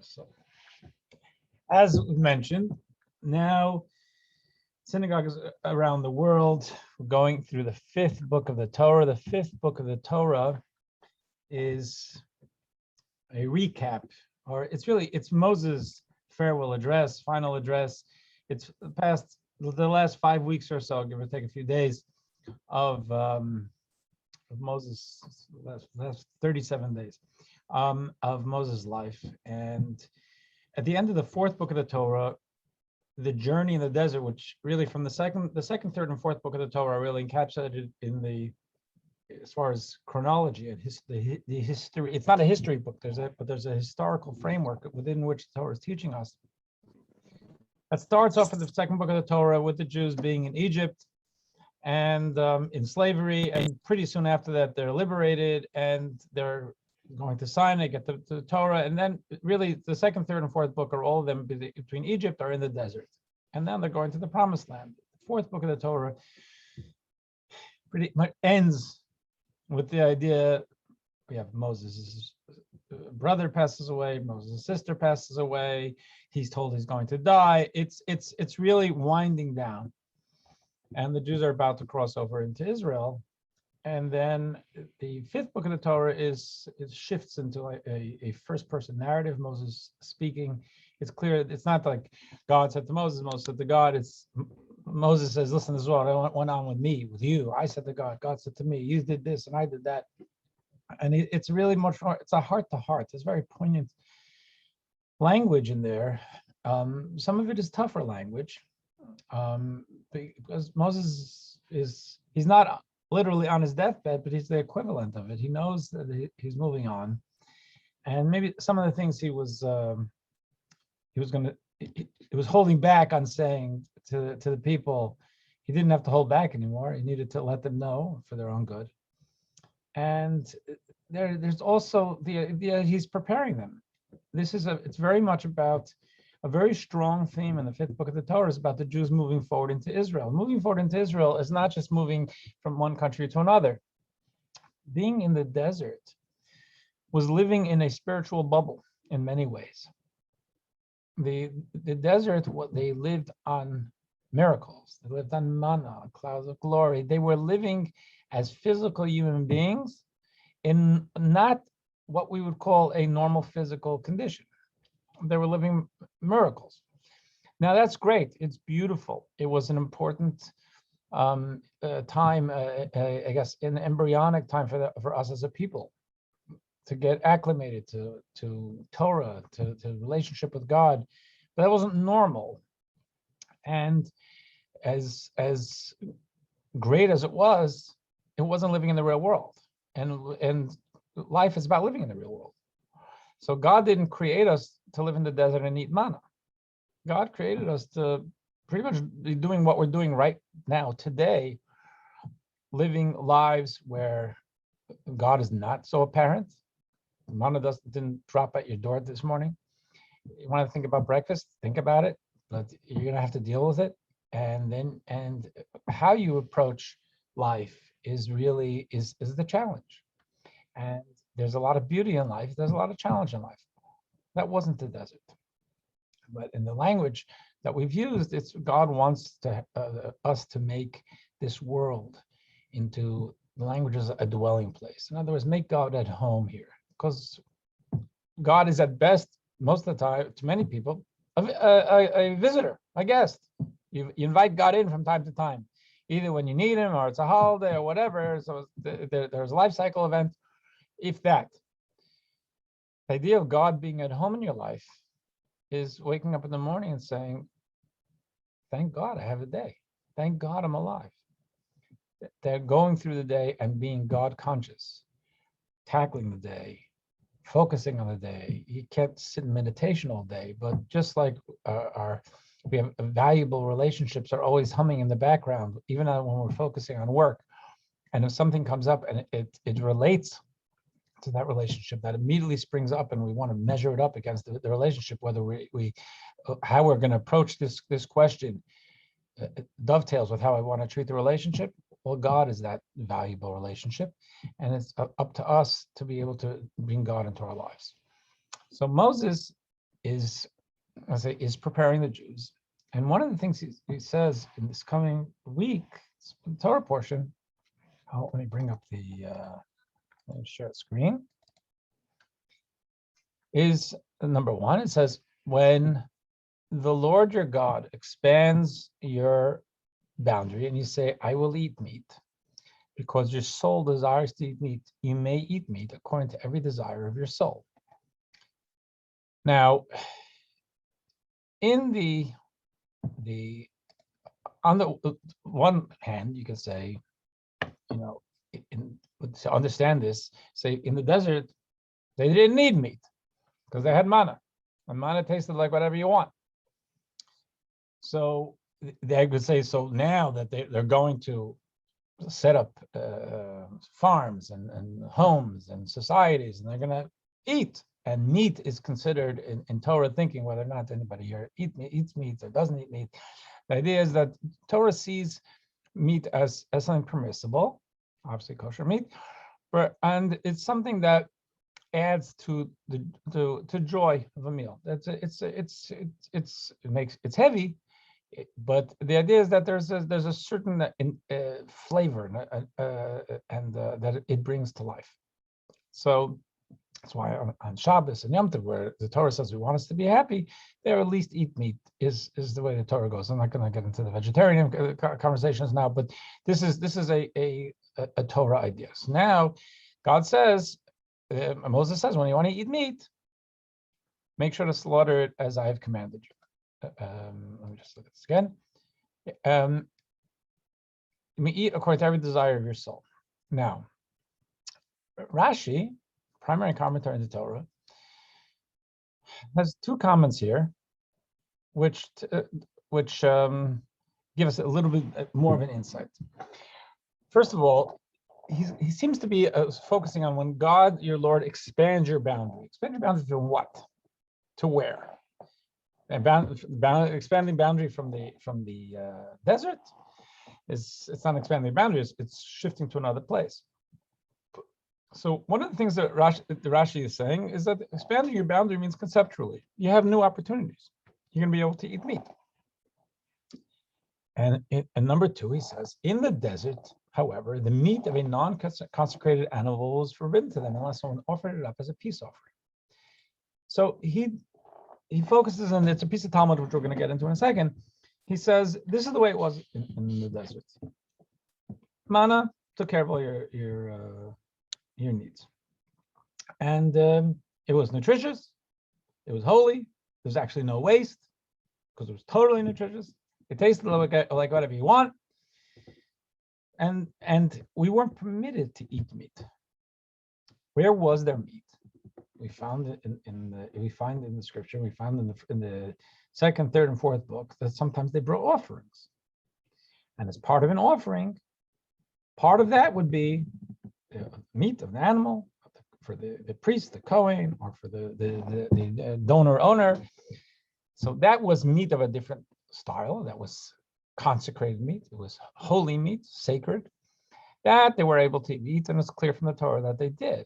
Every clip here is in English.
So, as mentioned, now synagogues around the world we're going through the fifth book of the Torah. The fifth book of the Torah is a recap, or it's Moses' farewell address, final address. It's the last 5 weeks or so, give or take a few days, of Moses' last 37 days of Moses' life. And at the end of the fourth book of the Torah, the journey in the desert, which really from the second, third, and fourth book of the Torah are really encapsulated in the, as far as chronology and the history. It's not a history book, but there's a historical framework within which the Torah is teaching us. That starts off in the second book of the Torah with the Jews being in Egypt and in slavery, and pretty soon after that they're liberated and they're going to Sinai, get the Torah, and then really the second, third, and fourth book are all of them between Egypt or in the desert, and then they're going to the Promised Land. The fourth book of the Torah pretty much ends with the idea we have Moses' brother passes away, Moses' sister passes away, he's told he's going to die. It's really winding down, and the Jews are about to cross over into Israel. And then the fifth book of the Torah it shifts into a first-person narrative. Moses speaking. It's clear. It's not like God said to Moses, Moses said to God. It's Moses says, "Listen, this is what went on with me, with you. I said to God. God said to me, you did this and I did that." And it's really much more. It's a heart-to-heart. There's very poignant language in there. Some of it is tougher language because Moses he's not literally on his deathbed, but he's the equivalent of it. He knows that he's moving on, and maybe some of the things he was holding back on saying to the people, he didn't have to hold back anymore. He needed to let them know for their own good. And there's also the idea he's preparing them. It's very much about a very strong theme in the fifth book of the Torah is about the Jews moving forward into Israel. Moving forward into Israel is not just moving from one country to another. Being in the desert was living in a spiritual bubble in many ways. The desert, they lived on miracles. They lived on manna, clouds of glory. They were living as physical human beings in not what we would call a normal physical condition. They were living miracles. Now that's great. It's beautiful. It was an important time, I guess, an embryonic time for us as a people to get acclimated to Torah, to relationship with God. But that wasn't normal. And as great as it wasn't living in the real world. And life is about living in the real world. So God didn't create us to live in the desert and eat manna. God created us to pretty much be doing what we're doing right now, today, living lives where God is not so apparent. Manna didn't drop at your door this morning. You want to think about breakfast? Think about it, but you're going to have to deal with it. And how you approach life is the challenge. And there's a lot of beauty in life. There's a lot of challenge in life. That wasn't the desert. But in the language that we've used, it's God wants us to make this world into the language as a dwelling place. In other words, make God at home here. Because God is at best, most of the time, to many people, a visitor, a guest. You invite God in from time to time, either when you need him or it's a holiday or whatever. So there's a life cycle event. If that, the idea of God being at home in your life is waking up in the morning and saying, thank God I have a day. Thank God I'm alive. They're going through the day and being God conscious, tackling the day, focusing on the day. You can't sit in meditation all day, but just like we have valuable relationships are always humming in the background, even when we're focusing on work. And if something comes up and it relates to that relationship, that immediately springs up, and we want to measure it up against the relationship, whether we how we're going to approach this question dovetails with how I want to treat the relationship. Well, God is that valuable relationship, and it's up to us to be able to bring God into our lives. So Moses is, is preparing the Jews. And one of the things he says in this coming week, the Torah portion. Oh, let me bring up the let me share the screen. Is number one. It says, when the Lord your God expands your boundary and you say, I will eat meat, because your soul desires to eat meat, you may eat meat according to every desire of your soul. Now, in on the one hand, you can say, to understand this, say in the desert, they didn't need meat because they had manna, and manna tasted like whatever you want. So they could say, so now that they're going to set up farms and homes and societies, and they're going to eat, and meat is considered in Torah thinking, whether or not anybody here eats meat or doesn't eat meat. The idea is that Torah sees meat as something permissible, obviously kosher meat, and it's something that adds to the joy of a meal. It's heavy, but the idea is that there's a certain flavor and that it brings to life. So that's why on Shabbos and Yom Tov, where the Torah says we want us to be happy, there at least eat meat is the way the Torah goes. I'm not going to get into the vegetarian conversations now, but this is a Torah idea. So now God says, Moses says, when you want to eat meat, make sure to slaughter it as I have commanded you. Let me just look at this again. We eat according to every desire of your soul. Now, Rashi, primary commentary in the Torah, has two comments here, which give us a little bit more of an insight. First of all, he seems to be focusing on when God, your Lord, expands your boundary. Expand your boundary to what? To where? And expanding boundary from the desert it's not expanding boundaries; it's shifting to another place. So one of the things that Rashi is saying is that expanding your boundary means conceptually you have new opportunities. You're going to be able to eat meat. And number two, he says, in the desert, however, the meat of a non-consecrated animal was forbidden to them unless someone offered it up as a peace offering. So he focuses on, it's a piece of Talmud, which we're going to get into in a second. He says, this is the way it was in the desert. Manna took care of all your needs. And it was nutritious. It was holy. There's actually no waste because it was totally nutritious. It tasted like whatever you want. And we weren't permitted to eat meat. Where was there meat? We found it we find in the scripture, we found in the second, third, and fourth book that sometimes they brought offerings. And as part of an offering, part of that would be meat of an animal for the priest, the Kohen, or for the donor owner. So that was meat of a different style. That was consecrated meat. It was holy meat, sacred, that they were able to eat, and it's clear from the Torah that they did.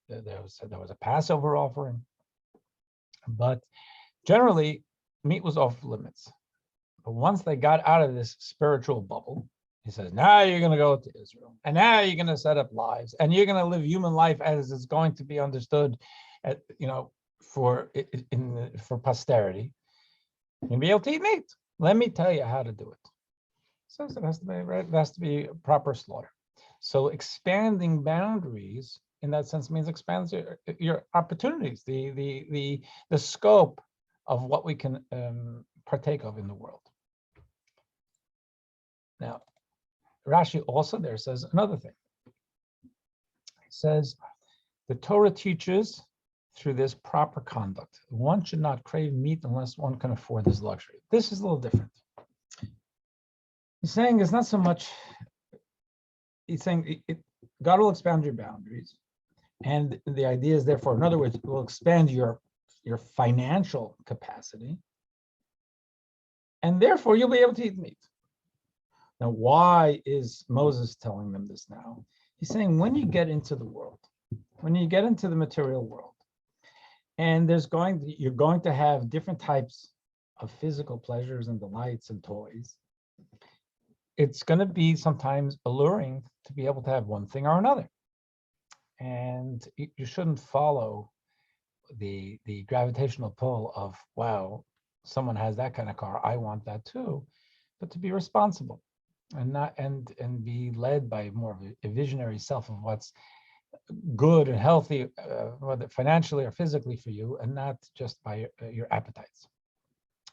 There was a Passover offering, but generally meat was off limits. But once they got out of this spiritual bubble, he says, now you're going to go to Israel, and now you're going to set up lives, and you're going to live human life as it's going to be understood, for posterity. You're going to be able to eat meat. Let me tell you how to do it. So it has to be right. It has to be proper slaughter. So expanding boundaries in that sense means expands your opportunities, the scope of what we can partake of in the world. Now, Rashi also there says another thing. He says the Torah teaches through this proper conduct. One should not crave meat unless one can afford this luxury. This is a little different. He's saying it's not so much, he's saying God will expand your boundaries. And the idea is, therefore, in other words, it will expand your financial capacity. And therefore, you'll be able to eat meat. Now, why is Moses telling them this now? He's saying when you get into the world, when you get into the material world, And you're going to have different types of physical pleasures and delights and toys. It's going to be sometimes alluring to be able to have one thing or another. And you shouldn't follow the gravitational pull of, wow, someone has that kind of car, I want that too. But to be responsible and not and be led by more of a visionary self of what's good and healthy, whether financially or physically for you, and not just by your appetites.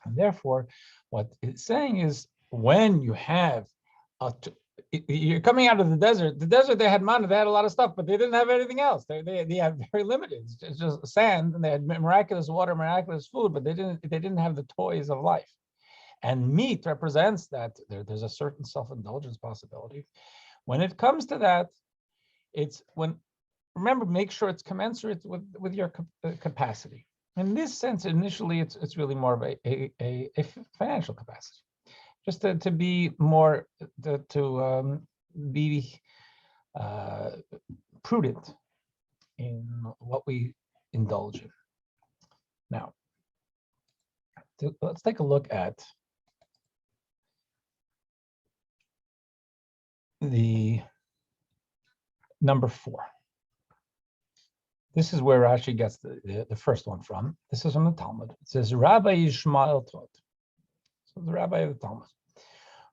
And therefore, what it's saying is, when you have you're coming out of the desert. The desert, they had manna, they had a lot of stuff, but they didn't have anything else. They have very limited. It's just sand, and they had miraculous water, miraculous food, but they didn't have the toys of life. And meat represents that there's a certain self-indulgence possibility. When it comes to that, it's when, remember, make sure it's commensurate with your capacity. In this sense, initially, it's really more of a financial capacity, just to be more to be prudent in what we indulge in. Now, let's take a look at the number 4. This is where Rashi gets the first one from. This is from the Talmud. It says, Rabbi Yishmael taught. So the Rabbi of the Talmud.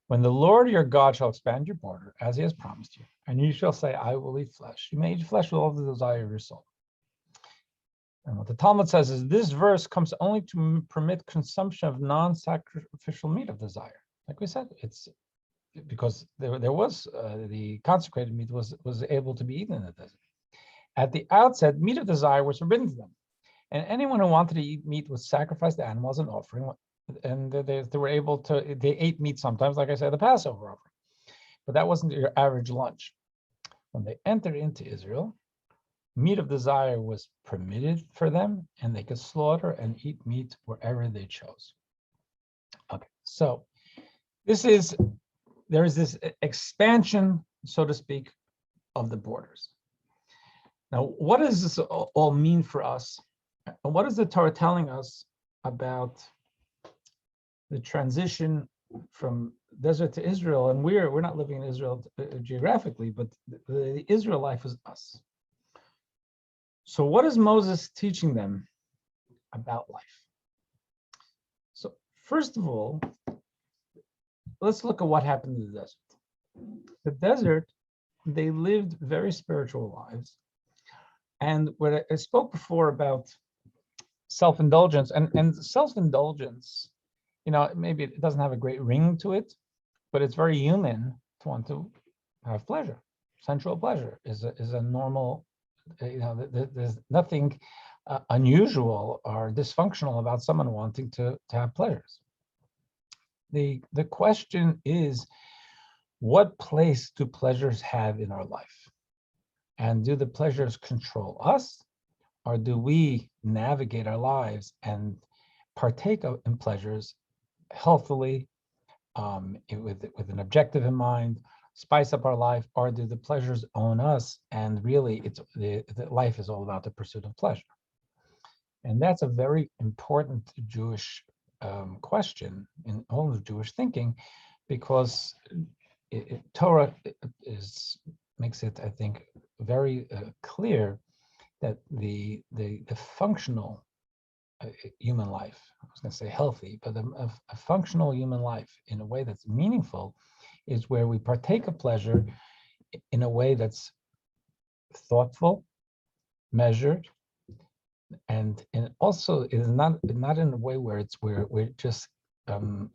When the Lord your God shall expand your border, as he has promised you, and you shall say, I will eat flesh, you may eat flesh with all the desire of your soul. And what the Talmud says is, this verse comes only to permit consumption of non-sacrificial meat of desire. Like we said, it's because there was the consecrated meat was able to be eaten in the desert. At the outset, meat of desire was forbidden to them, and anyone who wanted to eat meat would sacrifice the animal as an offering, and they were able to. They ate meat sometimes, like I said, the Passover offering, but that wasn't your average lunch. When they entered into Israel, meat of desire was permitted for them, and they could slaughter and eat meat wherever they chose. Okay, so there is this expansion, so to speak, of the borders. Now, what does this all mean for us? And what is the Torah telling us about the transition from desert to Israel? And we're not living in Israel geographically, but the Israel life is us. So what is Moses teaching them about life? So first of all, let's look at what happened in the desert. The desert, they lived very spiritual lives. And what I spoke before about self-indulgence, and self-indulgence, maybe it doesn't have a great ring to it, but it's very human to want to have pleasure. Sensual pleasure is a normal, there's nothing unusual or dysfunctional about someone wanting to have pleasures. The question is, what place do pleasures have in our life? And do the pleasures control us, or do we navigate our lives and partake in pleasures healthily, with an objective in mind, spice up our life, or do the pleasures own us? And really, the life is all about the pursuit of pleasure. And that's a very important Jewish question in all of Jewish thinking, because Torah makes it, I think, very clear that the functional human life, I was going to say healthy, but a functional human life in a way that's meaningful is where we partake of pleasure in a way that's thoughtful, measured, and also it is not in a way where we're just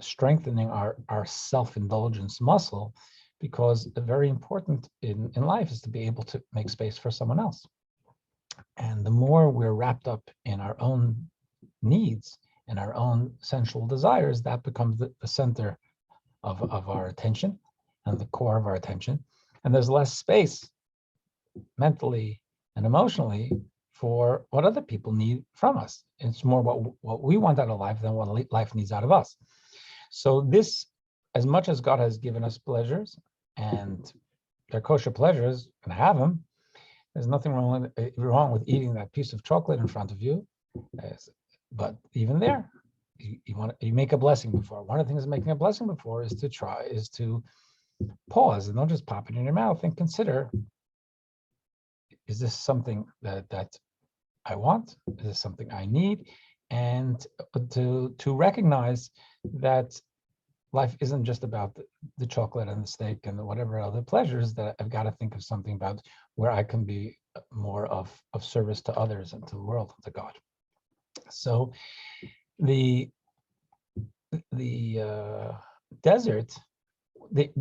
strengthening our self-indulgence muscle, because very important in life is to be able to make space for someone else. And the more we're wrapped up in our own needs and our own sensual desires, that becomes the center of our attention and the core of our attention. And there's less space mentally and emotionally for what other people need from us. It's more what we want out of life than what life needs out of us. So this, as much as God has given us pleasures, and they're kosher pleasures, and have them, there's nothing wrong with eating that piece of chocolate in front of you, But even there, you make a blessing before. One of the things making a blessing before is to pause and don't just pop it in your mouth and consider: is this something that I want? Is this something I need? And to recognize that life isn't just about the chocolate and the steak and whatever other pleasures, that I've got to think of something about where I can be more of service to others and to the world and to God. So the desert, they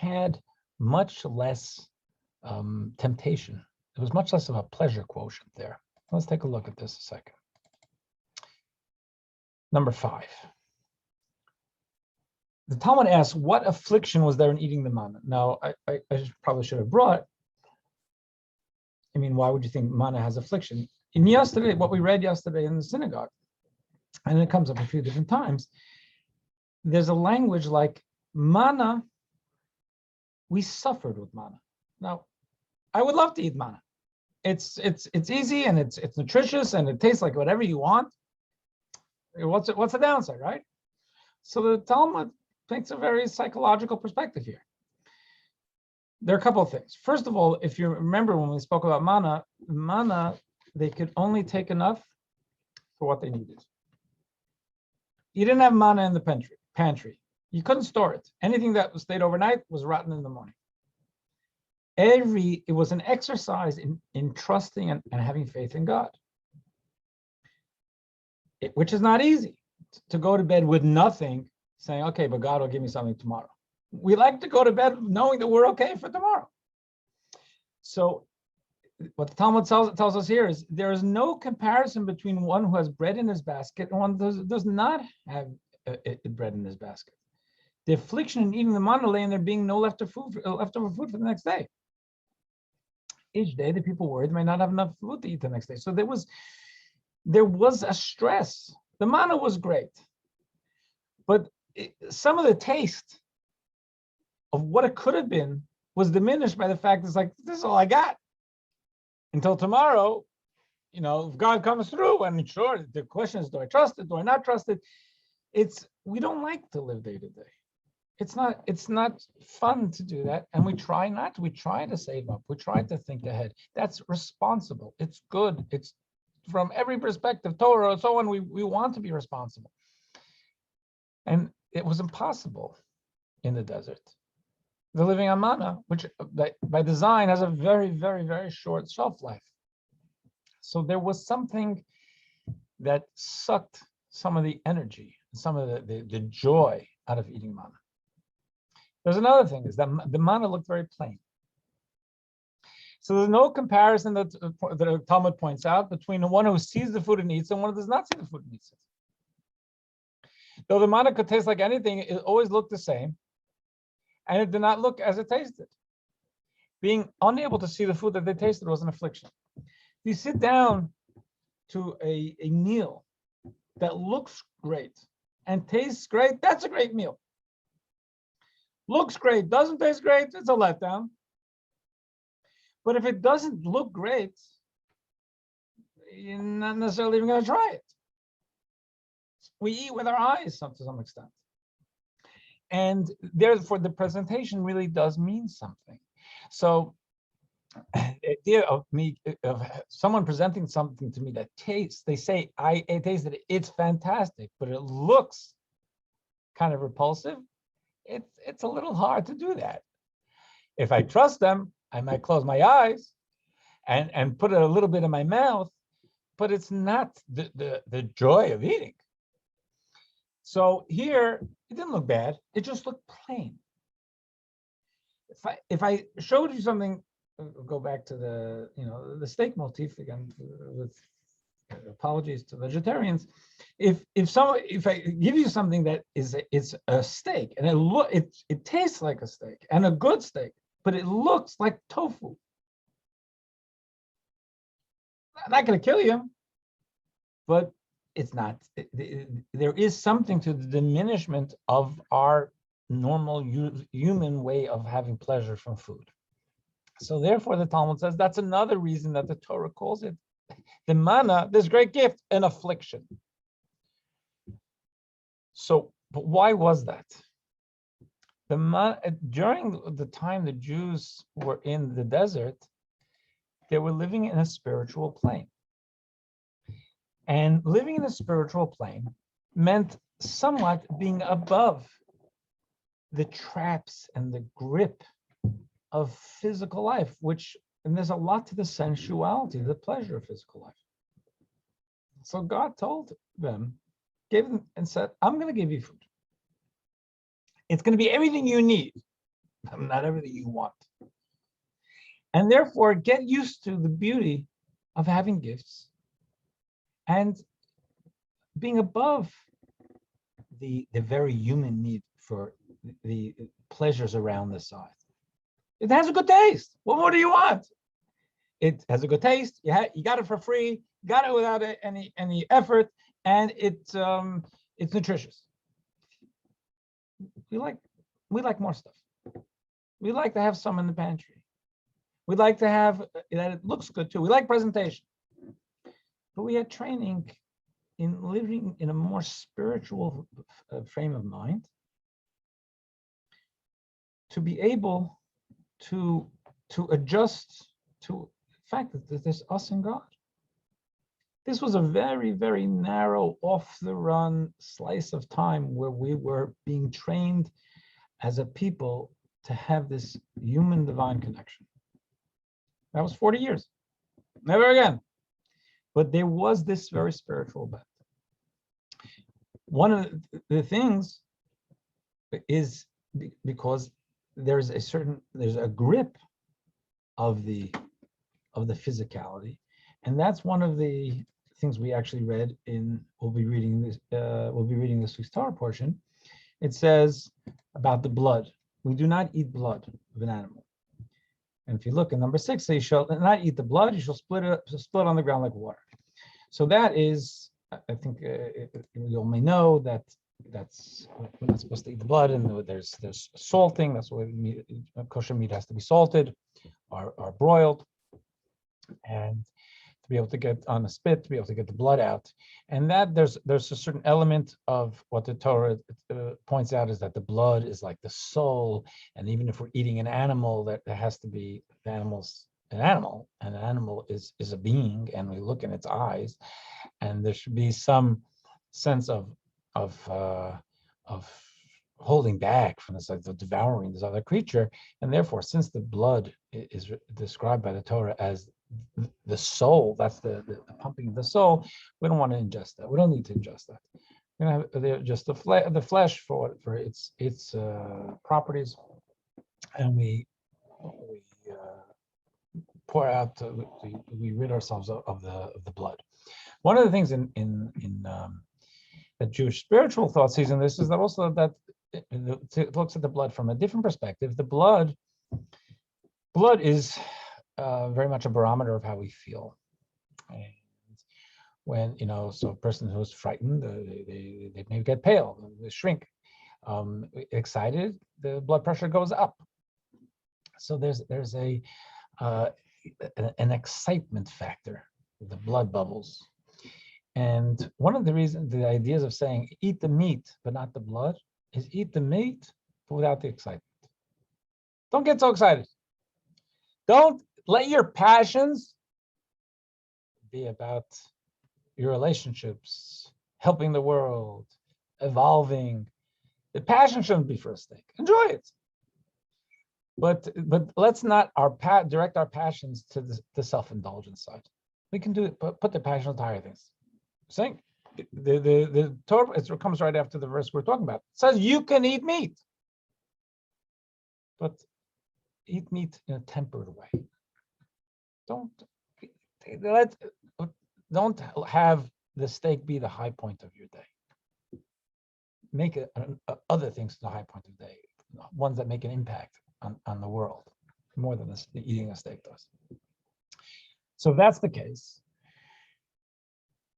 had much less temptation. There was much less of a pleasure quotient there. Let's take a look at this a second. Number 5. The Talmud asks, what affliction was there in eating the manna? Now, I probably should have brought, why would you think manna has affliction? In yesterday, what we read yesterday in the synagogue, and it comes up a few different times, there's a language like manna, we suffered with manna. Now, I would love to eat manna. It's easy and it's nutritious and it tastes like whatever you want. What's the downside, right? So the Talmud takes a very psychological perspective here. There are a couple of things. First of all, if you remember when we spoke about manna, they could only take enough for what they needed. You didn't have manna in the pantry. You couldn't store it. Anything that stayed overnight was rotten in the morning. It was an exercise in trusting and having faith in God, which is not easy, to go to bed with nothing, saying, okay, but God will give me something tomorrow. We like to go to bed knowing that we're okay for tomorrow. So what the Talmud tells us here is there is no comparison between one who has bread in his basket and one who does not have bread in his basket. The affliction in eating the manna lay in there being no leftover food for the next day. Each day, the people worried they might not have enough food to eat the next day. So there was a stress. The manna was great, but some of the taste of what it could have been was diminished by the fact it's like, this is all I got until tomorrow. If God comes through, and sure, the question is, do I trust it? Do I not trust it? We don't like to live day to day. It's not fun to do that, and we try not to. We try to save up. We try to think ahead. That's responsible. It's good. It's from every perspective, Torah and so on. We want to be responsible, and it was impossible in the desert. They're living on manna, which by design has a very, very, very short shelf life. So there was something that sucked some of the energy, some of the joy out of eating manna. There's another thing, is that the manna looked very plain. So there's no comparison that the Talmud points out between the one who sees the food and eats and one who does not see the food and eats it. Though the manna could taste like anything, it always looked the same, and it did not look as it tasted. Being unable to see the food that they tasted was an affliction. If you sit down to a meal that looks great and tastes great, that's a great meal. Looks great, doesn't taste great, it's a letdown. But if it doesn't look great, you're not necessarily even going to try it. We eat with our eyes to some extent. And therefore, the presentation really does mean something. So the idea of someone presenting something to me that tastes, they say, I tasted it, it's fantastic, but it looks kind of repulsive. It's a little hard to do that. If I trust them, I might close my eyes and put it a little bit in my mouth, but it's not the joy of eating. So here, it didn't look bad. It just looked plain. If I showed you something, go back to the steak motif again, with apologies to vegetarians. If I give you something that it's a steak and it tastes like a steak and a good steak, but it looks like tofu, I'm not going to kill you, but it's not. There is something to the diminishment of our normal human way of having pleasure from food. So therefore, the Talmud says that's another reason that the Torah calls it The manna, this great gift, an affliction. So, but why was that? During the time the Jews were in the desert, they were living in a spiritual plane. And living in a spiritual plane meant somewhat being above the traps and the grip of physical life, and there's a lot to the sensuality, the pleasure of physical life. So God told them, gave them and said, I'm going to give you food. It's going to be everything you need, not everything you want. And therefore, get used to the beauty of having gifts and being above the very human need for the pleasures around the side. It has a good taste. What more do you want? It has a good taste. You got it for free. You got it without any effort, and it's nutritious. We like more stuff. We like to have some in the pantry. We like to have that it looks good too. We like presentation. But we had training in living in a more spiritual frame of mind to be able to adjust to the fact that there's us and God. This was a very, very narrow, off-the-run slice of time where we were being trained as a people to have this human-divine connection. That was 40 years. Never again. But there was this very spiritual bent. One of the things is because there's a grip of the physicality, and that's one of the things we actually read we'll be reading this week's Torah portion. It says about the blood. We do not eat blood of an animal. And if you look at number 6, so you shall not eat the blood, you shall split on the ground like water. So that is, I think you all may know that we're not supposed to eat the blood, and there's salting. That's why kosher meat has to be salted or broiled, and to be able to get on a spit, to be able to get the blood out. And that there's a certain element of what the Torah points out is that the blood is like the soul. And even if we're eating an animal, that there has to be the animal's an animal, and an animal is a being, and we look in its eyes, and there should be some sense of holding back from this, like the devouring this other creature. And therefore, since the blood is described by the Torah as the soul, that's the pumping of the soul, we don't want to ingest that. We don't need to ingest that. We're going to have just the flesh for its properties, and we pour out, we rid ourselves of the blood. One of the things in the Jewish spiritual thought sees in this is that also that it looks at the blood from a different perspective. The blood is very much a barometer of how we feel. And when, so a person who's frightened, they may get pale, they shrink. Excited, the blood pressure goes up. So there's an excitement factor, the blood bubbles. And one of the reasons, the ideas of saying eat the meat but not the blood, is eat the meat but without the excitement. Don't get so excited. Don't let your passions be about your relationships, helping the world, evolving. The passion shouldn't be for a steak. Enjoy it. But let's not direct our passions to the self-indulgence side. We can do it, but put the passion on higher things. Saying the Torah, it comes right after the verse we're talking about. It says you can eat meat, but eat meat in a tempered way. Don't have the steak be the high point of your day. Make other things the high point of the day, ones that make an impact on the world more than eating a steak does. So if that's the case,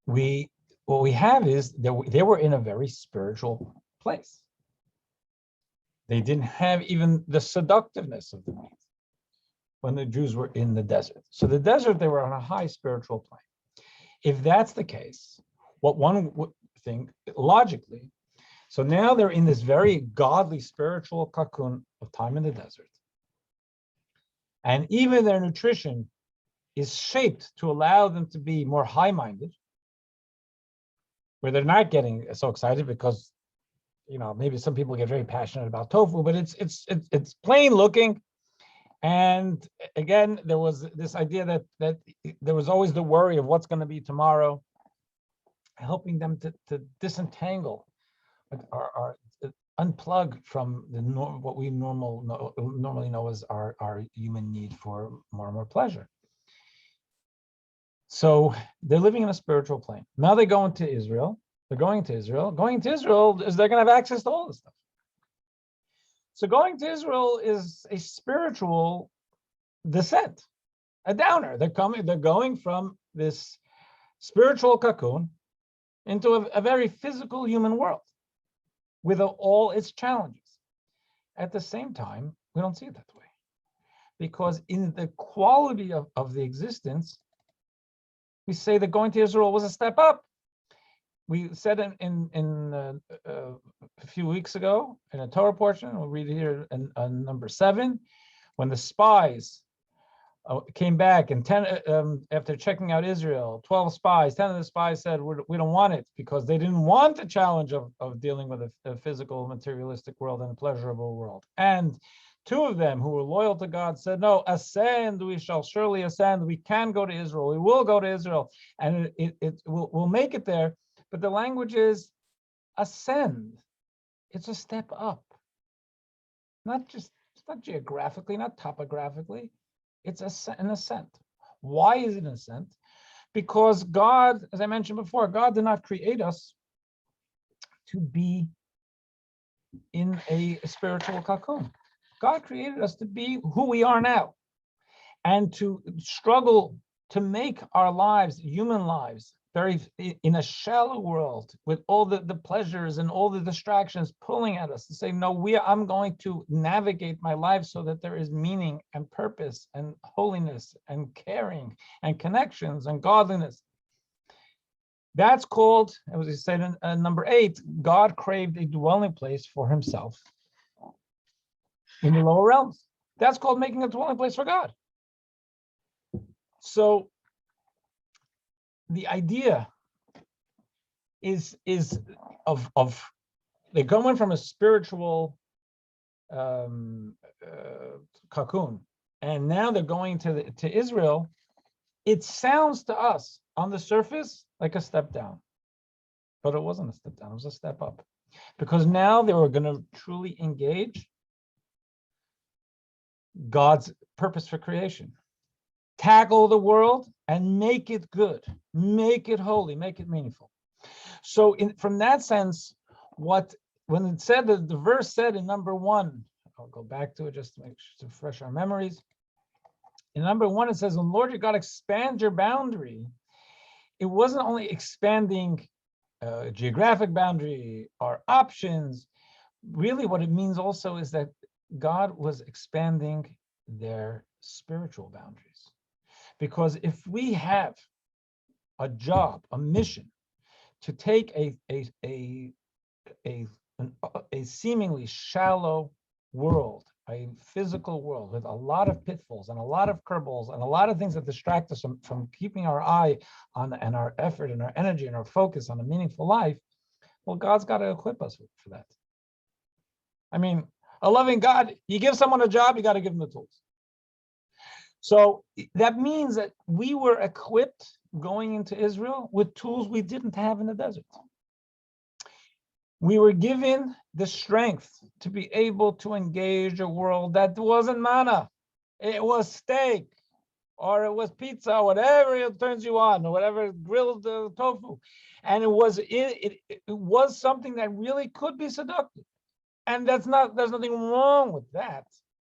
what we have is they were in a very spiritual place. They didn't have even the seductiveness of the meat when the Jews were in the desert. So the desert, they were on a high spiritual plane. If that's the case, what one would think logically, so now they're in this very godly spiritual cocoon of time in the desert. And even their nutrition is shaped to allow them to be more high-minded, where they're not getting so excited because, maybe some people get very passionate about tofu, but it's plain looking. And again, there was this idea that there was always the worry of what's going to be tomorrow, helping them to disentangle or unplug from what we normally know as our human need for more and more pleasure. So they're living in a spiritual plane. Now they go into Israel. They're going to Israel. Going to Israel is they're going to have access to all this stuff. So going to Israel is a spiritual descent, a downer. They're going from this spiritual cocoon into a very physical human world with all its challenges. At the same time, we don't see it that way, because in the quality of the existence, we say that going to Israel was a step up. We said in a few weeks ago in a Torah portion, we'll read it here in number 7, when the spies came back, and 10 after checking out Israel, 12 spies, 10 of the spies said, we don't want it, because they didn't want the challenge of dealing with a physical, materialistic world and a pleasurable world. And 2 of them who were loyal to God said, no, ascend, we shall surely ascend. We can go to Israel. We will go to Israel, and we'll make it there. But the language is ascend. It's a step up. It's not geographically, not topographically. It's an ascent. Why is it an ascent? Because God, as I mentioned before, God did not create us to be in a spiritual cocoon. God created us to be who we are now, and to struggle to make our lives, human lives, very in a shallow world with all the pleasures and all the distractions pulling at us to say, no, I'm going to navigate my life so that there is meaning and purpose and holiness and caring and connections and godliness. That's called, as we said in number 8, God craved a dwelling place for himself in the lower realms. That's called making a dwelling place for God. So the idea is of they're going from a spiritual cocoon, and now they're going to Israel. It sounds to us on the surface like a step down, but it wasn't a step down. It was a step up, because now they were going to truly engage God's purpose for creation. Tackle the world and make it good, make it holy, make it meaningful. So from that sense, when it said that the verse said in number 1, I'll go back to it just to refresh our memories. In number 1, it says, when Lord your God expand your boundary, it wasn't only expanding geographic boundary or options. Really what it means also is that God was expanding their spiritual boundaries. Because if we have a job, a mission, to take a seemingly shallow world, a physical world with a lot of pitfalls and a lot of curveballs and a lot of things that distract us from keeping our eye on and our effort and our energy and our focus on a meaningful life, well, God's got to equip us for that. I mean, a loving God, you give someone a job, you got to give them the tools. So that means that we were equipped going into Israel with tools we didn't have in the desert. We were given the strength to be able to engage a world that wasn't manna. It was steak, or it was pizza, or whatever it turns you on, or whatever grilled tofu. And it was something that really could be seductive. And there's nothing wrong with that.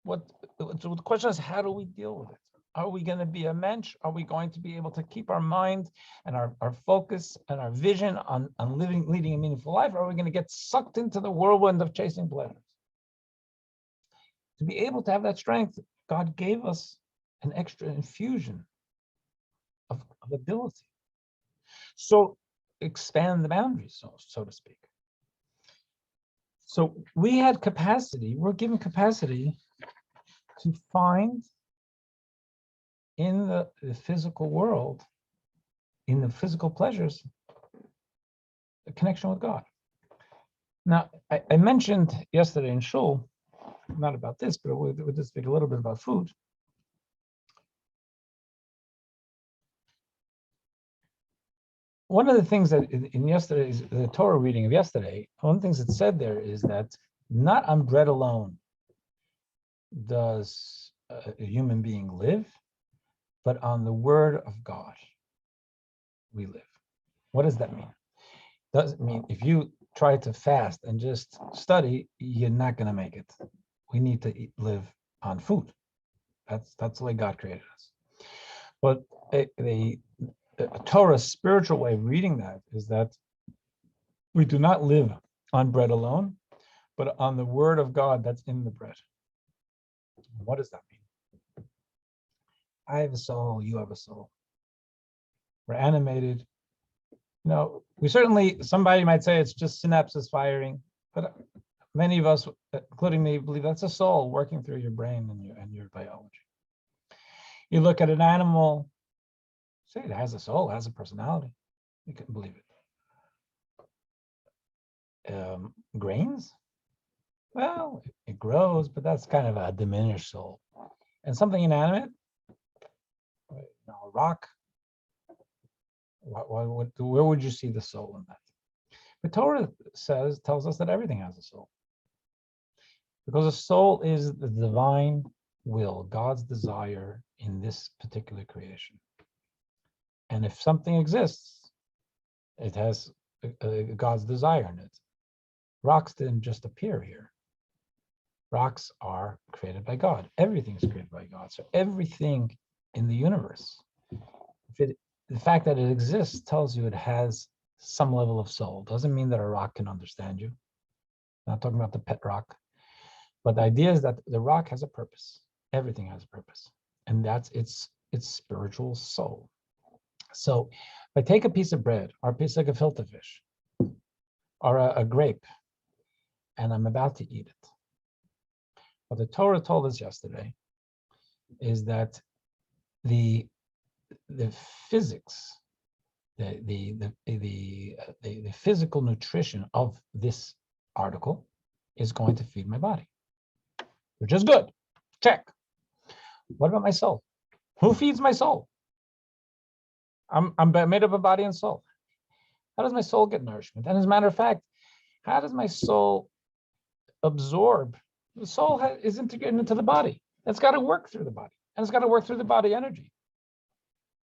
The question is, how do we deal with it? Are we going to be a mensch? Are we going to be able to keep our mind and our focus and our vision on leading a meaningful life? Or are we going to get sucked into the whirlwind of chasing pleasures? To be able to have that strength, God gave us an extra infusion of ability. So expand the boundaries, so to speak. So we had capacity, we're given capacity to find in the physical world, in the physical pleasures, a connection with God. Now, I mentioned yesterday in Shul, not about this, but we'll just speak a little bit about food. One of the things that in yesterday's, the Torah reading of yesterday, one of the things it said there is that not on bread alone does a human being live, but on the word of God we live. What does that mean? Doesn't mean if you try to fast and just study, you're not going to make it. We need to live on food. That's the way God created us. But the Torah's spiritual way of reading that is that we do not live on bread alone, but on the word of God that's in the bread. What does that mean? I have a soul, you have a soul. We're animated. We certainly, somebody might say it's just synapses firing, but many of us, including me, believe that's a soul working through your brain and your biology. You look at an animal, say it has a soul, it has a personality. You can believe it. Grains? Well, it grows, but that's kind of a diminished soul. And something inanimate, a rock, where would you see the soul in that? The Torah tells us that everything has a soul. Because a soul is the divine will, God's desire in this particular creation. And if something exists, it has God's desire in it. Rocks didn't just appear here. Rocks are created by God. Everything is created by God. So everything in the universe, the fact that it exists tells you it has some level of soul. Doesn't mean that a rock can understand you. I'm not talking about the pet rock. But the idea is that the rock has a purpose. Everything has a purpose. And that's its spiritual soul. So if I take a piece of bread or a piece of gefilte fish or a grape and I'm about to eat it, what the Torah told us yesterday is that the physics, the physical nutrition of this article is going to feed my body, which is good. Check. What about my soul? Who feeds my soul? I'm made up of body and soul. How does my soul get nourishment? And as a matter of fact, how does my soul absorb? The soul is integrated into the body. It's got to work through the body, and it's got to work through the body energy.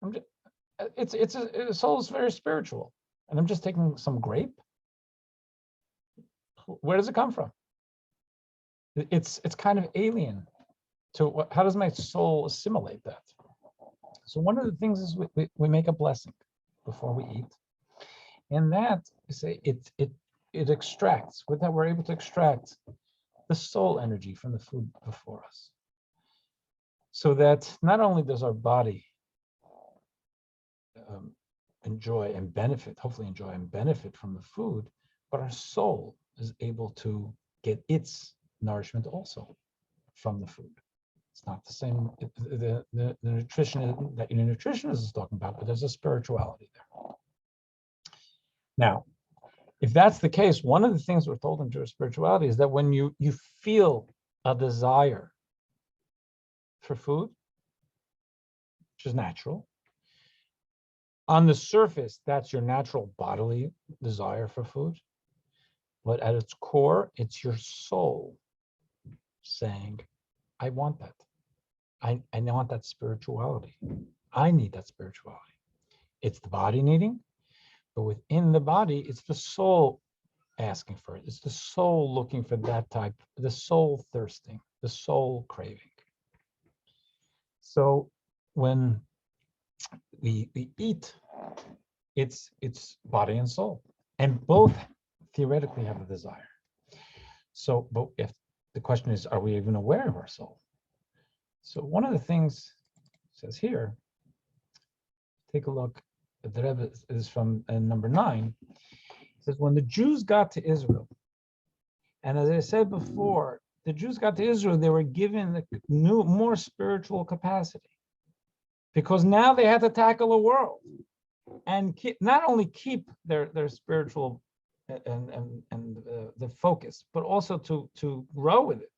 The soul is very spiritual, and I'm just taking some grape. Where does it come from? It's kind of alien to how does my soul assimilate that? So one of the things is we make a blessing before we eat, and that is it extracts. With that, we're able to extract the soul energy from the food before us, so that not only does our body enjoy and benefit from the food, but our soul is able to get its nourishment also from the food. It's not the same, the nutrition that your nutritionist is talking about, but there's a spirituality there. Now, if that's the case, one of the things we're told in Jewish spirituality is that when you feel a desire for food, which is natural, on the surface, that's your natural bodily desire for food. But at its core, it's your soul saying, I want that. I want that spirituality. I need that spirituality. It's the body needing, but within the body, it's the soul asking for it. It's the soul looking for that type, the soul thirsting, the soul craving. So when we eat, it's body and soul, and both theoretically have a desire. So, but if the question is, are we even aware of our soul? So one of the things it says here, take a look the Rebbe is from number 9. It says, when the Jews got to Israel, and as I said before, the Jews got to Israel, they were given the more spiritual capacity, because now they had to tackle a world and not only keep their spiritual and the focus, but also to grow with it.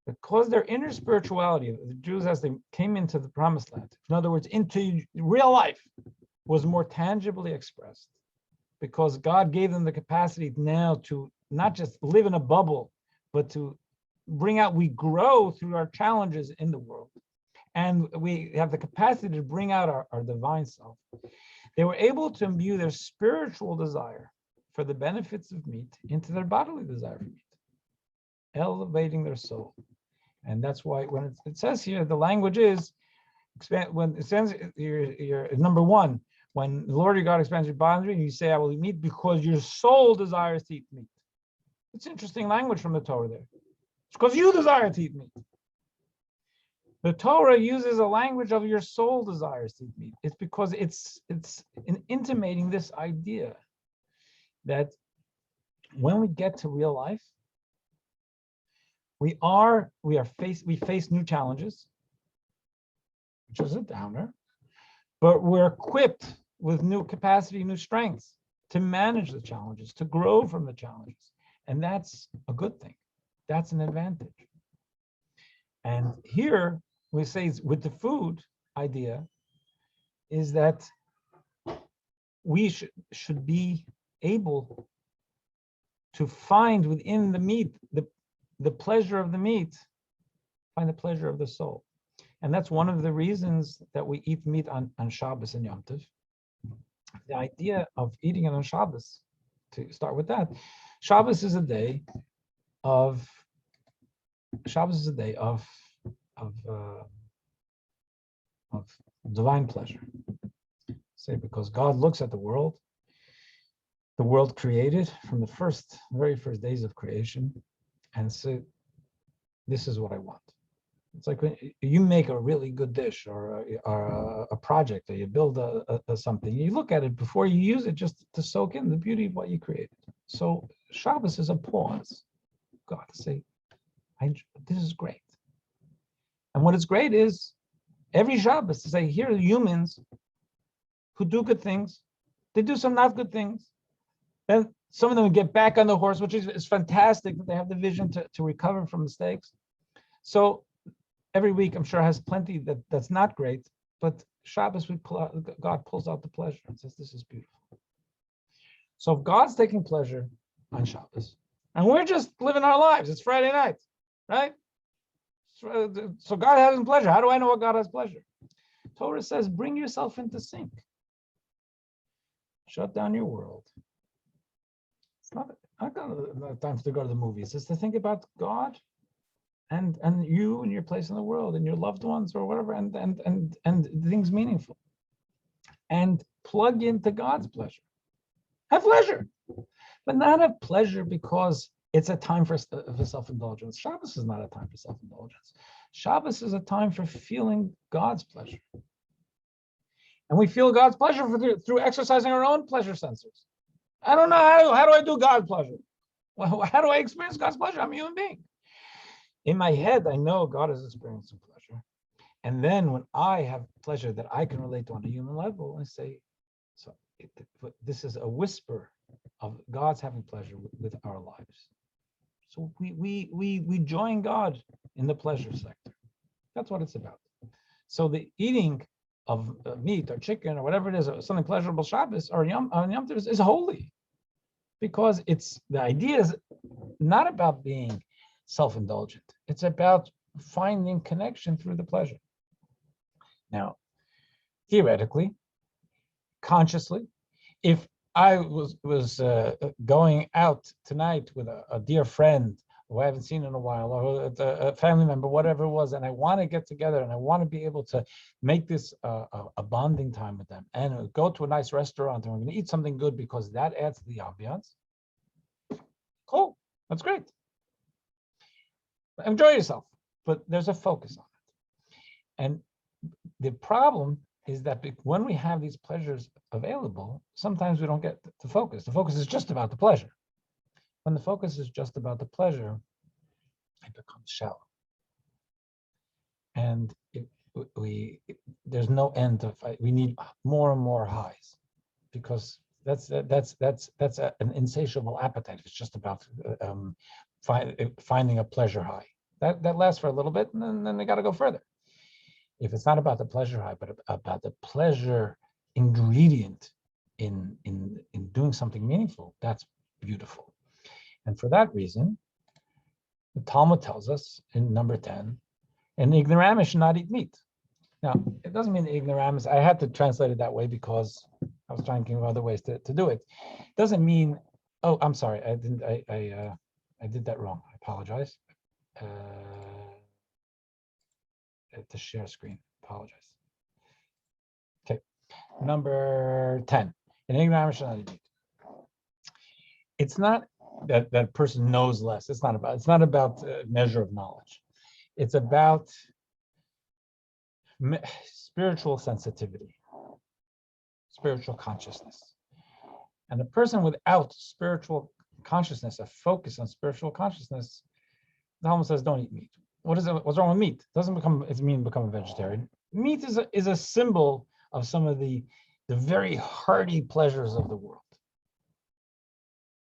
Because their inner spirituality, the Jews, as they came into the Promised Land, in other words, into real life, was more tangibly expressed, because God gave them the capacity now to not just live in a bubble, but to bring out, we grow through our challenges in the world. And we have the capacity to bring out our divine self. They were able to imbue their spiritual desire for the benefits of meat into their bodily desire for meat, elevating their soul. And that's why when it says here, the language is, when it says your number 1, when the Lord your God expands your boundary, and you say, I will eat meat because your soul desires to eat meat. It's interesting language from the Torah there. It's because you desire to eat meat. The Torah uses a language of your soul desires to eat meat. It's because it's intimating this idea that when we get to real life, we face new challenges, which is a downer, but we're equipped with new capacity, new strengths to manage the challenges, to grow from the challenges. And that's a good thing. That's an advantage. And here we say with the food idea is that we should be able to find within the meat, the pleasure of the meat, find the pleasure of the soul. And that's one of the reasons that we eat meat on Shabbos and Yom Tov. The idea of eating it on Shabbos, to start with that, Shabbos is a day of divine pleasure. Say, because God looks at the world created from the very first days of creation, and said, this is what I want. It's like when you make a really good dish or a project, or you build a something, you look at it before you use it just to soak in the beauty of what you created. So Shabbos is a pause. God to say, this is great. And what is great is every Shabbos to say, here are humans who do good things. They do some not good things. Then some of them get back on the horse, which is fantastic that they have the vision to recover from mistakes. So every week, I'm sure, has plenty that's not great, but Shabbos, God pulls out the pleasure and says, this is beautiful. So if God's taking pleasure on Shabbos, and we're just living our lives, it's Friday night, right? So God has pleasure. How do I know what God has pleasure? Torah says, bring yourself into sync. Shut down your world. It's not time to go to the movies. It's to think about God and you and your place in the world and your loved ones or whatever, and things meaningful. And plug into God's pleasure. Have pleasure, but not have pleasure because it's a time for self-indulgence. Shabbos is not a time for self-indulgence. Shabbos is a time for feeling God's pleasure. And we feel God's pleasure through exercising our own pleasure sensors. I don't know, how do I do God's pleasure? Well, how do I experience God's pleasure? I'm a human being. In my head, I know God is experiencing pleasure. And then when I have pleasure that I can relate to on a human level, I say, so this is a whisper of God's having pleasure with our lives. So we join God in the pleasure sector. That's what it's about. So the eating of meat or chicken or whatever it is, or something pleasurable Shabbos or Yom Tov is holy, because the idea is not about being self-indulgent. It's about finding connection through the pleasure. Now, theoretically, consciously, if I was going out tonight with a dear friend who I haven't seen in a while, or a family member, whatever it was, and I want to get together and I want to be able to make this a bonding time with them, and go to a nice restaurant and we're going to eat something good because that adds to the ambiance. Cool, that's great. Enjoy yourself, but there's a focus on it. And the problem is that when we have these pleasures available, sometimes we don't get the focus. The focus is just about the pleasure. When the focus is just about the pleasure, it becomes shallow. And there's no end to fight. We need more and more highs, because that's an insatiable appetite. It's just about finding a pleasure high. That lasts for a little bit, and then they got to go further. If it's not about the pleasure high, but about the pleasure ingredient in doing something meaningful, that's beautiful. And for that reason, the Talmud tells us in number 10, an ignoramus should not eat meat. Now, it doesn't mean ignoramus. I had to translate it that way because I was trying to think of other ways to do it. It doesn't mean, oh, I'm sorry, I did that wrong. I apologize. To share screen, apologize. Okay, number 10, an ignoramus should not eat meat. It's not that person knows less. It's not about measure of knowledge. It's about spiritual sensitivity, spiritual consciousness. And a person without spiritual consciousness, a focus on spiritual consciousness, the Talmud says, don't eat meat. What's wrong with meat? It doesn't mean become a vegetarian. Meat is a symbol of some of the very hearty pleasures of the world,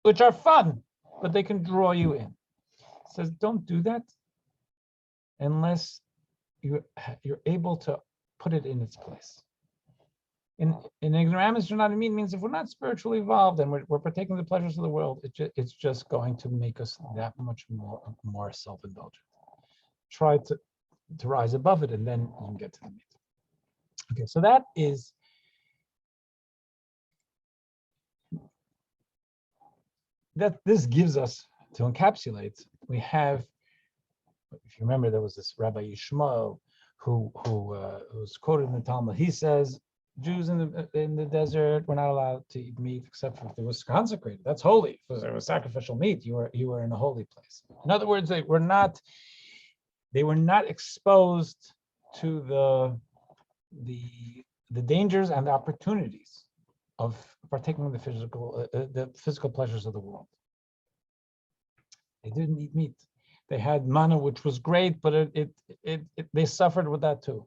which are fun, but they can draw you in. It says, don't do that unless you're able to put it in its place. In ignoramus, you're not a meat means if we're not spiritually evolved and we're partaking of the pleasures of the world, it's just going to make us that much more self-indulgent. Try to rise above it, and then you can get to the meat. Okay, so that is this gives us, to encapsulate, we have, if you remember, there was this Rabbi Yishmael who was quoted in the Talmud. He says, Jews in the desert were not allowed to eat meat except if it was consecrated. That's holy. If it was sacrificial meat, you were in a holy place. In other words, they were not exposed to the dangers and the opportunities of partaking of the physical pleasures of the world. They didn't eat meat. They had manna, which was great, but they suffered with that too.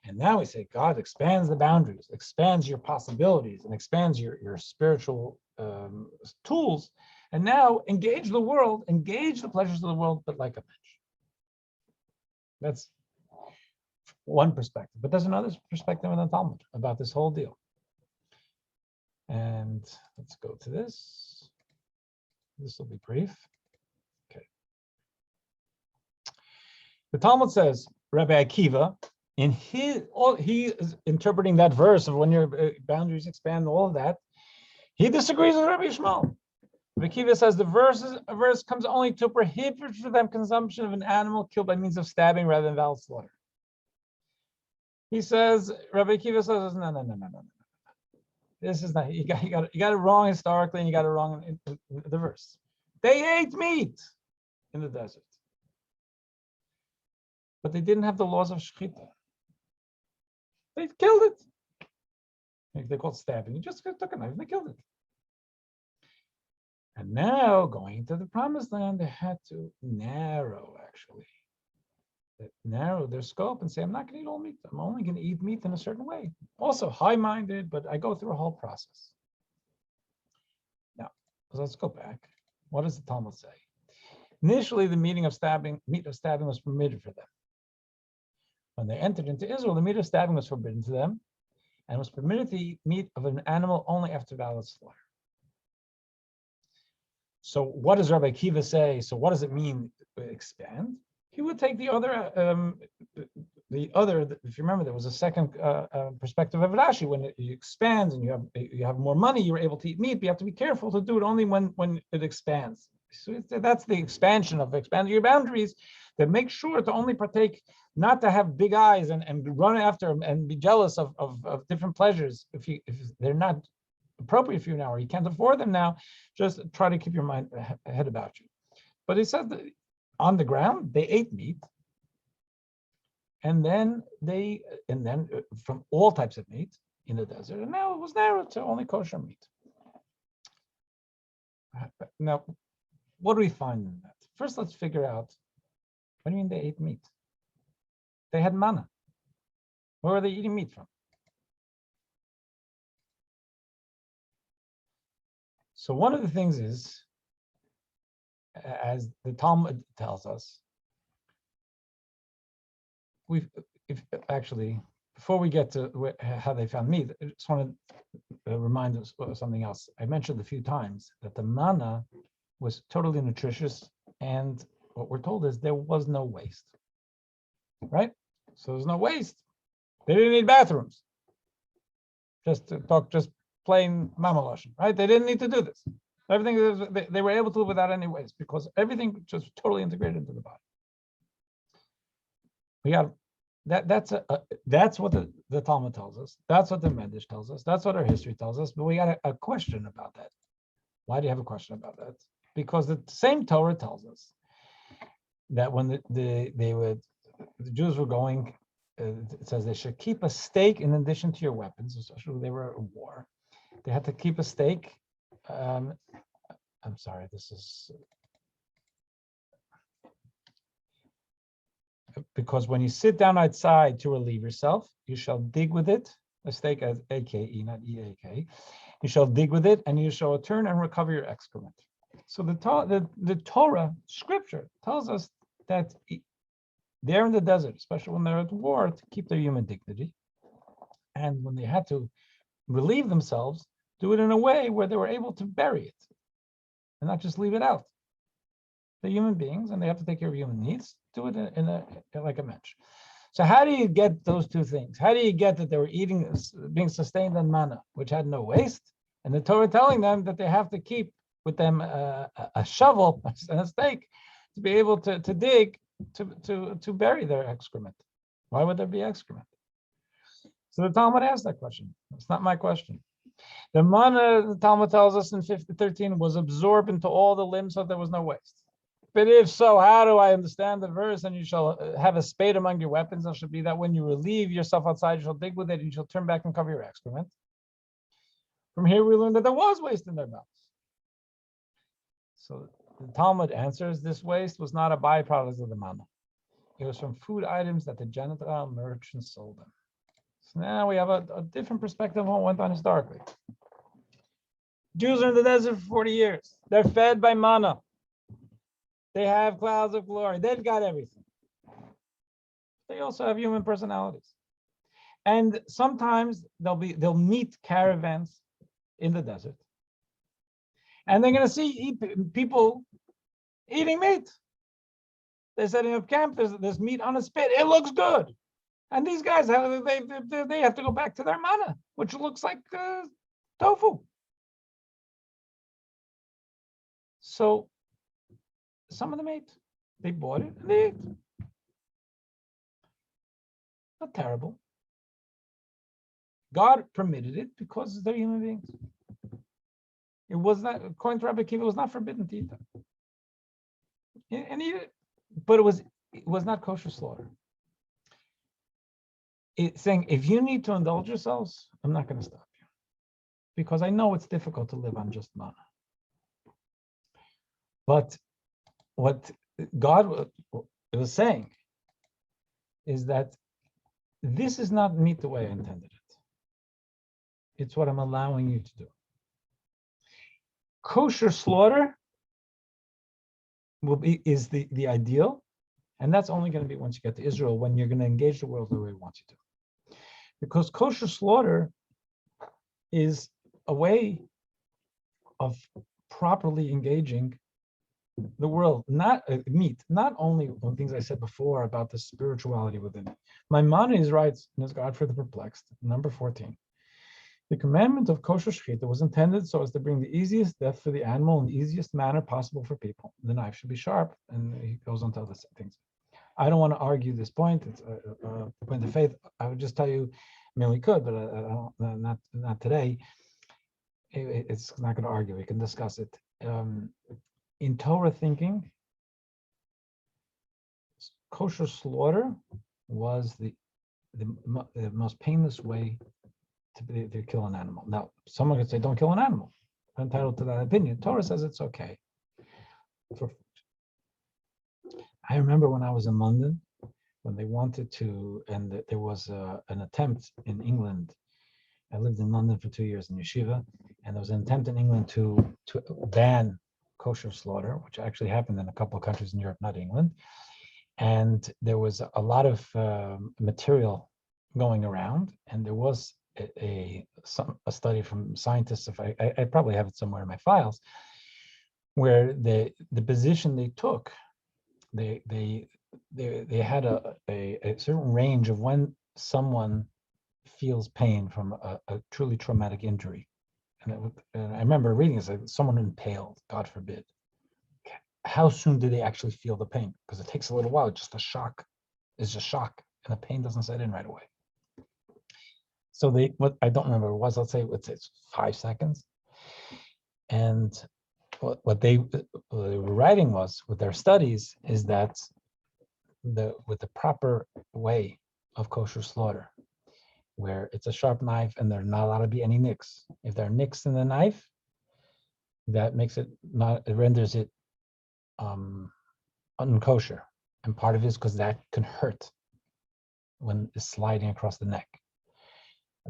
And now we say God expands the boundaries, expands your possibilities, and expands your spiritual tools. And now engage the world, engage the pleasures of the world, but like a bench. That's one perspective. But there's another perspective in the Talmud about this whole deal. And let's go to this. This will be brief. Okay. The Talmud says, Rabbi Akiva, he is interpreting that verse of when your boundaries expand, all of that. He disagrees with Rabbi Yishmael. Rabbi Akiva says the verse comes only to prohibit for them consumption of an animal killed by means of stabbing rather than valid slaughter. He says, Rabbi Akiva says, no. This is not, you got it wrong historically, and you got it wrong in the verse. They ate meat in the desert, but they didn't have the laws of shechita. They killed it. They called stabbing. You just took a knife and they killed it. And now, going into the promised land, they had to narrow their scope and say, I'm not going to eat all meat. I'm only going to eat meat in a certain way. Also high-minded, but I go through a whole process. Now, let's go back. What does the Talmud say? Initially, the meat of stabbing was permitted for them. When they entered into Israel, the meat of stabbing was forbidden to them, and was permitted to eat meat of an animal only after valid slaughter. So what does Rabbi Akiva say? So what does it mean expand? He would take the other, if you remember, there was a second perspective of Rashi. When it expands and you have more money, you're able to eat meat, but you have to be careful to do it only when it expands. So that's the expansion of expanding your boundaries, that make sure to only partake, not to have big eyes and run after and be jealous of different pleasures if they're not appropriate for you now, or you can't afford them now. Just try to keep your mind ahead about you. But he said that on the ground, they ate meat. and then from all types of meat in the desert, and now it was narrowed to only kosher meat. Now, what do we find in that? First, let's figure out, what do you mean they ate meat? They had manna. Where were they eating meat from? So one of the things is, as the Talmud tells us, before we get to how they found meat, I just want to remind us of something else. I mentioned a few times that the manna was totally nutritious, and what we're told is there was no waste, right? So there's no waste. They didn't need bathrooms. Just to talk, just plain mamaloshim, right? They didn't need to do this. Everything they were able to live without any waste because everything just totally integrated into the body. We got that's what the Talmud tells us. That's what the Mendy tells us. That's what our history tells us. But we got a question about that. Why do you have a question about that? Because the same Torah tells us that when the Jews were going, it says they should keep a stake in addition to your weapons, especially when they were at war. They had to keep a stake. I'm sorry, this is because when you sit down outside to relieve yourself, you shall dig with it. A stake as A-K-E, not E-A-K. You shall dig with it, and you shall return and recover your excrement. So the Torah scripture tells us that they're in the desert, especially when they're at war, to keep their human dignity. And when they had to relieve themselves, do it in a way where they were able to bury it and not just leave it out. They're human beings and they have to take care of human needs. Do it in like a mensch. So how do you get those two things? How do you get that they were being sustained on manna, which had no waste, and the Torah telling them that they have to keep with them a shovel and a stake to be able to dig to bury their excrement? Why would there be excrement? So the Talmud asked that question. It's not my question. The manna, the Talmud tells us in 13, was absorbed into all the limbs so there was no waste. But if so, how do I understand the verse? And you shall have a spade among your weapons, and should be that when you relieve yourself outside, you shall dig with it, and you shall turn back and cover your excrement. From here, we learn that there was waste in their mouths. So the Talmud answers this waste was not a byproduct of the manna. It was from food items that the Gentile merchants sold them. So now we have a different perspective on what went on historically. Jews are in the desert for 40 years. They're fed by manna. They have clouds of glory. They've got everything. They also have human personalities. And sometimes they'll meet caravans in the desert. And they're going to see people eating meat. They're setting up camp. There's meat on a spit. It looks good. And these guys, they have to go back to their manna, which looks like tofu. So some of them ate. They bought it and they ate. Not terrible. God permitted it because they're human beings. It was not, according to Rabbi Kiva, it was not forbidden to eat them. And eat it, but it was not kosher slaughter. It's saying, if you need to indulge yourselves, I'm not going to stop you. Because I know it's difficult to live on just manna. But what God was saying is that this is not meat the way I intended it. It's what I'm allowing you to do. Kosher slaughter is the ideal, and that's only going to be once you get to Israel, when you're going to engage the world the way He wants you to. Because kosher slaughter is a way of properly engaging the world, not meat, not only on things I said before about the spirituality within it. Maimonides writes in his God for the Perplexed, number 14. The commandment of kosher shechita was intended so as to bring the easiest death for the animal in the easiest manner possible for people. The knife should be sharp, and he goes on to other things. I don't want to argue this point. It's a point of faith. I would just tell you, I mean, we could, but not today. It's not going to argue. We can discuss it. In Torah thinking, kosher slaughter was the most painless way to kill an animal. Now, someone could say, don't kill an animal. I'm entitled to that opinion. Torah says it's okay. I remember when I was in London, when they wanted to, and there was an attempt in England. I lived in London for 2 years in yeshiva, and there was an attempt in England to ban kosher slaughter, which actually happened in a couple of countries in Europe, not England. And there was a lot of material going around, and there was a study from scientists. If I probably have it somewhere in my files, where the position they took, they had a certain range of when someone feels pain from a truly traumatic injury. And I remember reading this, like someone impaled, God forbid. How soon do they actually feel the pain? Because it takes a little while. It's just a shock. It's just shock, and the pain doesn't set in right away. So what I don't remember was, let's say it's 5 seconds. And what they were writing was, with their studies, is that with the proper way of kosher slaughter, where it's a sharp knife and there's not allowed to be any nicks. If there are nicks in the knife, that makes it it renders it unkosher. And part of it is because that can hurt when it's sliding across the neck.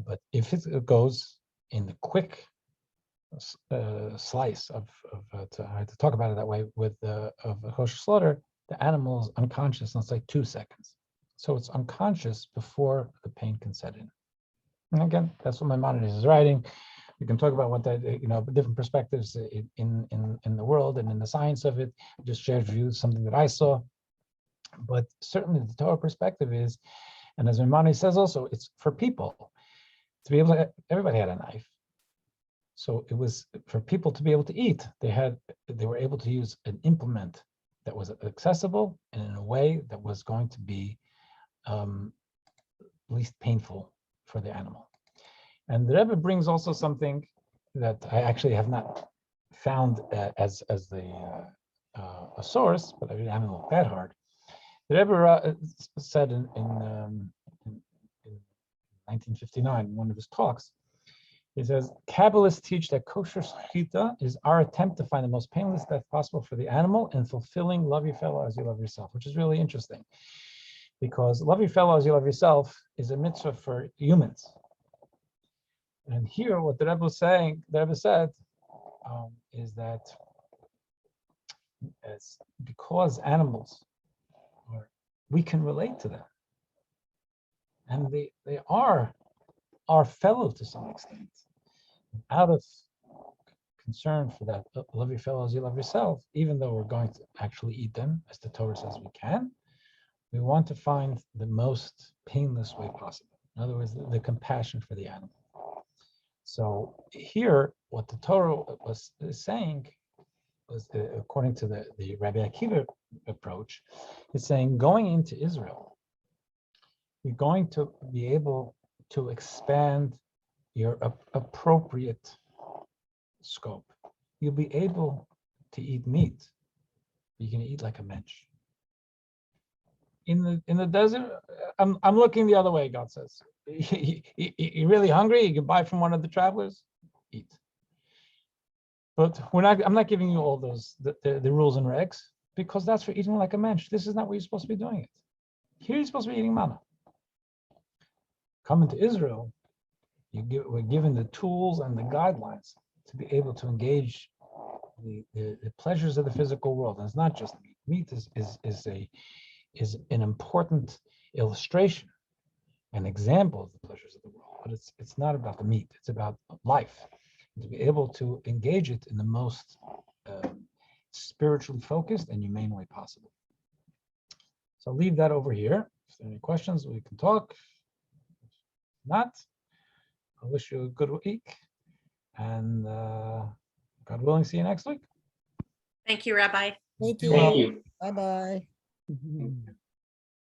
But if it goes in the quick slice of I have to talk about it that way of a kosher slaughter, the animal is unconscious, and it's like 2 seconds. So it's unconscious before the pain can set in. And again, that's what Maimonides is writing. We can talk about what that, different perspectives in the world and in the science of it. I just shared with you something that I saw. But certainly the Torah perspective is, and as Maimonides says also, it's for people to be able to, everybody had a knife. So it was for people to be able to eat. They were able to use an implement that was accessible and in a way that was going to be least painful for the animal. And the Rebbe brings also something that I actually have not found as a source, but I haven't looked that hard. The Rebbe said in 1959, in one of his talks, he says, Kabbalists teach that kosher shechita is our attempt to find the most painless death possible for the animal and fulfilling love your fellow as you love yourself, which is really interesting. Because love your fellow as you love yourself is a mitzvah for humans. And here, what the Rebbe was saying, the Rebbe said, is that it's because animals, we can relate to them. And they are our fellow to some extent. Out of concern for that, love your fellow as you love yourself, even though we're going to actually eat them, as the Torah says we can, we want to find the most painless way possible. In other words, the compassion for the animal. So here, what the Torah was saying was, according to the Rabbi Akiva approach, is saying going into Israel, you're going to be able to expand your appropriate scope. You'll be able to eat meat. You're going to eat like a mensch. In the desert, I'm looking the other way, God says. You're really hungry, you can buy from one of the travelers, eat. But I'm not giving you all those the rules and regs, because that's for eating like a mensch. This is not where you're supposed to be doing it. Here you're supposed to be eating manna. Coming to Israel, we're given the tools and the guidelines to be able to engage the pleasures of the physical world. And it's not just meat. Meat is an important illustration, an example of the pleasures of the world. But it's not about the meat. It's about life. And to be able to engage it in the most spiritually focused and humane way possible. So I'll leave that over here. If there are any questions, we can talk. If not, I wish you a good week. And God willing, see you next week. Thank you, Rabbi. Thank you. Thank you. Bye-bye.